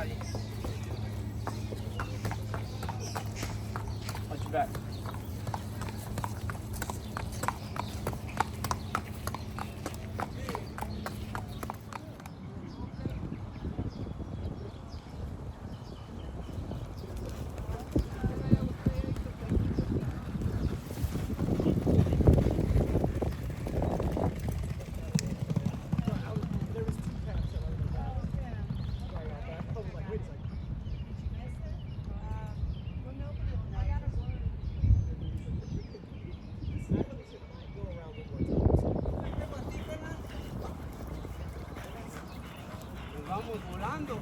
Watch your back. Vamos volando.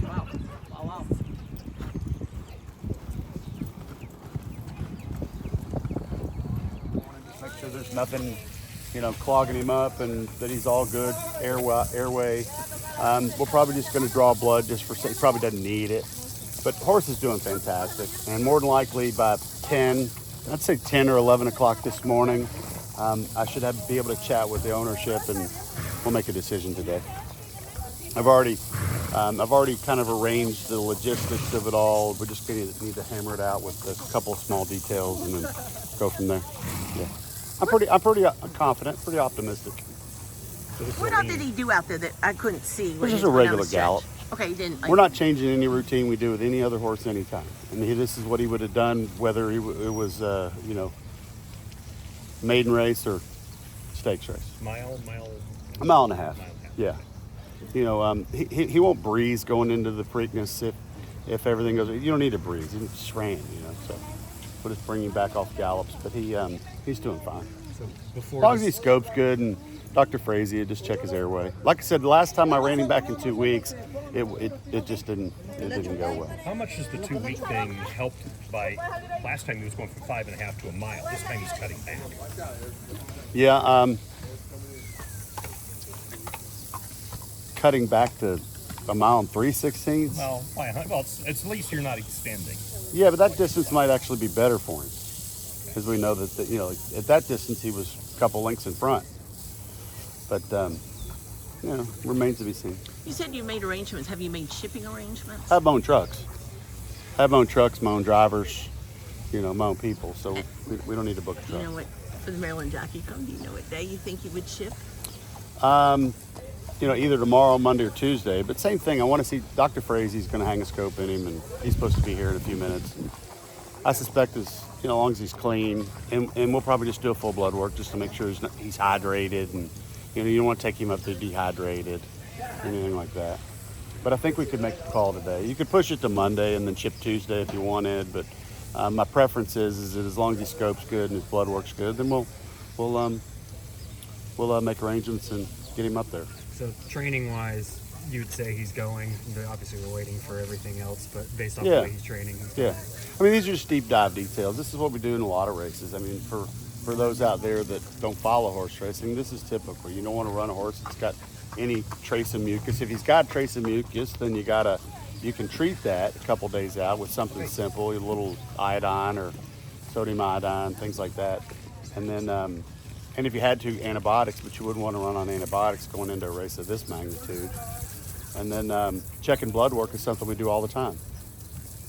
Wow. Wow. Make sure there's nothing, clogging him up and that he's all good, airway. We're probably just going to draw blood just for, he probably doesn't need it. But the horse is doing fantastic. And more than likely by 10, I'd say 10 or 11 o'clock this morning, I should be able to chat with the ownership and we'll make a decision today. I've already kind of arranged the logistics of it all. We're just going to need to hammer it out with a couple of small details and then go from there. Yeah, I'm pretty confident, pretty optimistic. What all did he do out there that I couldn't see? This is a regular gallop. Okay, he didn't. We're not changing any routine we do with any other horse anytime. And this is what he would have done whether it was maiden race or stakes race. A mile and a half. Yeah. He won't breeze going into the Preakness if everything goes. You don't need to breeze. He just ran, So we'll just bring him back off gallops. But he's doing fine. So as long as he scopes good and Dr. Frazee just check his airway. Like I said, the last time I ran him back in 2 weeks, it just didn't go well. How much does the 2 week thing helped by last time he was going from 5.5 to a mile? This time he's cutting back. Yeah. Cutting back to a mile and 3/16. Well, it's at least you're not extending. Yeah, but that distance might actually be better for him, because we know that at that distance he was a couple lengths in front. But remains to be seen. You said you made arrangements. Have you made shipping arrangements? I have my own trucks. My own drivers, my own people. So we don't need to book a truck. You know what? For the Maryland Jockey Come, do you know what day you think you would ship? Either tomorrow, Monday, or Tuesday. But same thing, I want to see Dr. Frazee's going to hang a scope in him, and he's supposed to be here in a few minutes. And I suspect as long as he's clean, and we'll probably just do a full blood work just to make sure he's hydrated, and you don't want to take him up there dehydrated, anything like that. But I think we could make the call today. You could push it to Monday and then ship Tuesday if you wanted. But my preference is that as long as he scopes good and his blood works good, then we'll make arrangements and get him up there. So training-wise, you would say he's going. Obviously, we're waiting for everything else, but based off the way he's training. These are just deep dive details. This is what we do in a lot of races. For those out there that don't follow horse racing, this is typical. You don't want to run a horse that's got any trace of mucus. If he's got trace of mucus, then you can treat that a couple days out with something simple, a little iodine or sodium iodine, things like that. And then, and if you had to, antibiotics, but you wouldn't want to run on antibiotics going into a race of this magnitude. And then checking blood work is something we do all the time.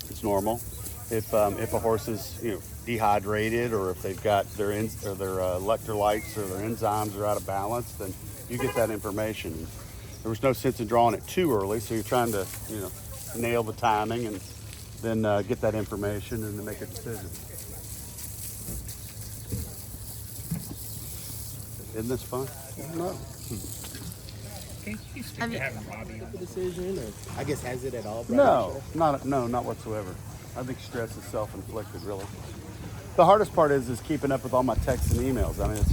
It's normal. If a horse is dehydrated, or if they've got their electrolytes or their enzymes are out of balance, then you get that information. There was no sense in drawing it too early, so you're trying to nail the timing and then get that information and then make a decision. Isn't this fun? No. Can you speak Have to you- having Robby on? The decision, or I guess has it at all? No, not whatsoever. I think stress is self-inflicted, really. The hardest part is keeping up with all my texts and emails. I mean,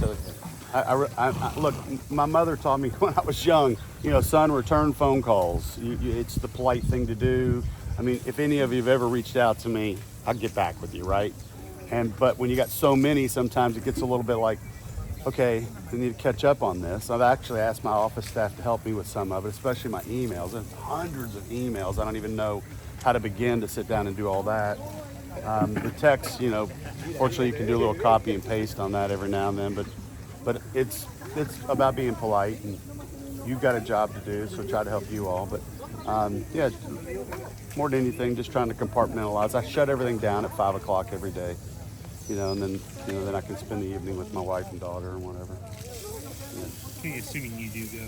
look. My mother taught me when I was young. You know, son, return phone calls. It's the polite thing to do. I mean, if any of you have ever reached out to me, I'll get back with you, right? But when you got so many, sometimes it gets a little bit like, okay, I need to catch up on this. I've actually asked my office staff to help me with some of it, especially my emails. There's hundreds of emails. I don't even know how to begin to sit down and do all that. The text, you know, fortunately you can do a little copy and paste on that every now and then, but it's about being polite, and you've got a job to do, so try to help you all. But yeah, more than anything, just trying to compartmentalize. I shut everything down at 5 o'clock every day, you know, and then I can spend the evening with my wife and daughter or whatever. Okay, assuming you do go,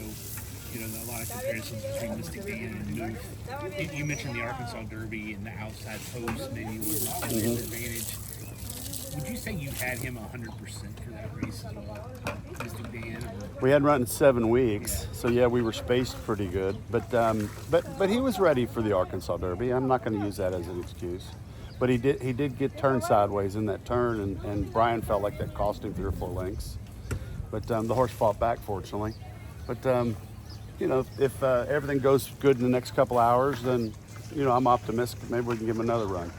you know, a lot of comparisons between Mystik Dan and Move. You mentioned the Arkansas Derby and the outside post maybe was a disadvantage. Would you say you had him 100% for that race as well, Mystik Dan? We hadn't run in 7 weeks, so yeah, we were spaced pretty good. But he was ready for the Arkansas Derby. I'm not going to use that as an excuse. But he did get turned sideways in that turn, and Brian felt like that cost him 3 or 4 lengths. But the horse fought back, fortunately. But you know, if everything goes good in the next couple hours, then you know I'm optimistic. Maybe we can give him another run.